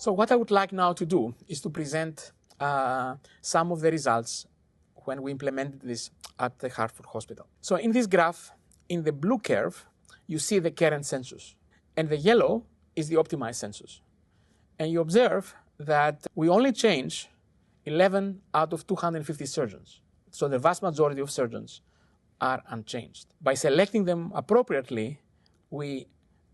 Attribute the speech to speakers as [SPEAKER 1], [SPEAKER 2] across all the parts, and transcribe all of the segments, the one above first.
[SPEAKER 1] So what I would like now to do is to present some of the results when we implemented this at the Hartford Hospital. So in this graph, in the blue curve, you see the current census, and the yellow is the optimized census. And you observe that we only change 11 out of 250 surgeons. So the vast majority of surgeons are unchanged. By selecting them appropriately, we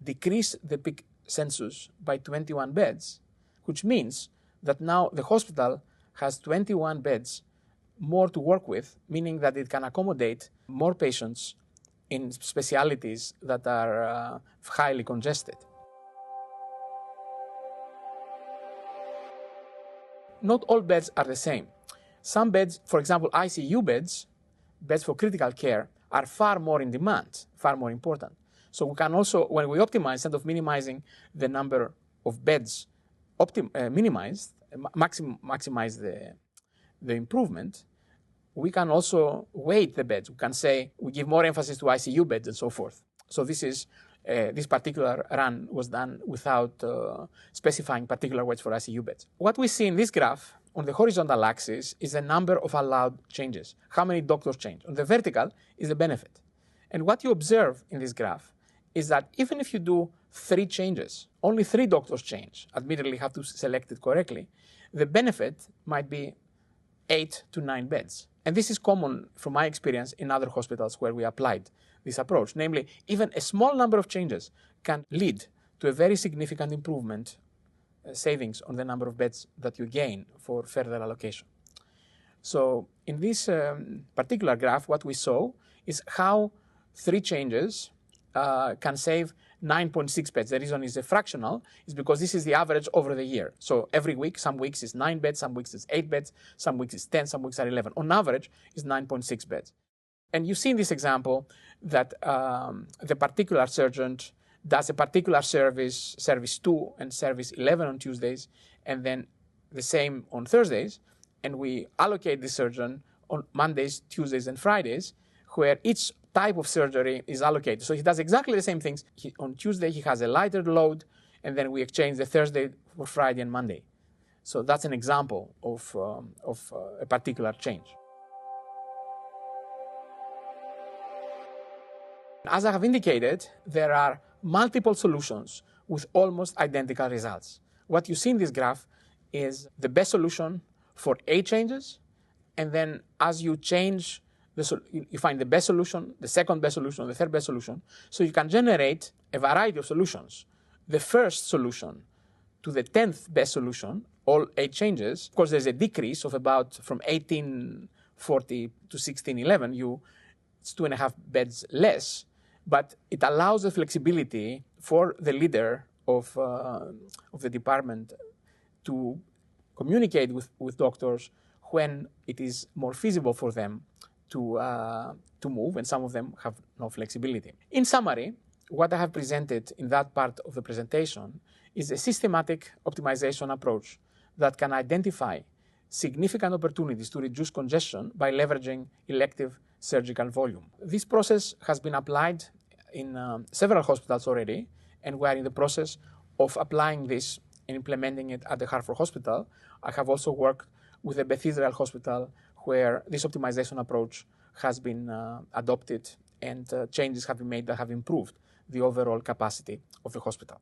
[SPEAKER 1] decrease the peak census by 21 beds, which means that now the hospital has 21 beds more to work with, meaning that it can accommodate more patients in specialties that are highly congested. Not all beds are the same. Some beds, for example, ICU beds, beds for critical care, are far more in demand, far more important. So we can also, when we optimize, instead of minimizing the number of beds, maximize the improvement, we can also weight the beds. We can say we give more emphasis to ICU beds and so forth. So this particular run was done without specifying particular weights for ICU beds. What we see in this graph on the horizontal axis is the number of allowed changes, how many doctors change. On the vertical is the benefit. And what you observe in this graph is that even if you do 3 changes, only 3 doctors change, admittedly you have to select it correctly, the benefit might be 8 to 9 beds. And this is common from my experience in other hospitals where we applied this approach. Namely, even a small number of changes can lead to a very significant improvement, savings on the number of beds that you gain for further allocation. So in this particular graph, what we saw is how 3 changes can save 9.6 beds. The reason is a fractional is because this is the average over the year. So every week, some weeks is 9 beds, some weeks is 8 beds, some weeks is 10, some weeks are 11. On average, is 9.6 beds. And you see in this example that the particular surgeon does a particular service 2 and service 11 on Tuesdays, and then the same on Thursdays. And we allocate the surgeon on Mondays, Tuesdays, and Fridays, where each type of surgery is allocated. So he does exactly the same things. On Tuesday, he has a lighter load, and then we exchange the Thursday for Friday and Monday. So that's an example of a particular change. As I have indicated, there are multiple solutions with almost identical results. What you see in this graph is the best solution for 8 changes, and then as you change, you find the best solution, the second best solution, the third best solution. So you can generate a variety of solutions. The first solution to the 10th best solution, all 8 changes, of course there's a decrease of about from 1840 to 1611, it's 2.5 beds less, but it allows the flexibility for the leader of the department to communicate with doctors when it is more feasible for them to move, and some of them have no flexibility. In summary, what I have presented in that part of the presentation is a systematic optimization approach that can identify significant opportunities to reduce congestion by leveraging elective surgical volume. This process has been applied in several hospitals already, and we are in the process of applying this and implementing it at the Hartford Hospital. I have also worked with the Bethesda Hospital, where this optimization approach has been adopted, and changes have been made that have improved the overall capacity of the hospital.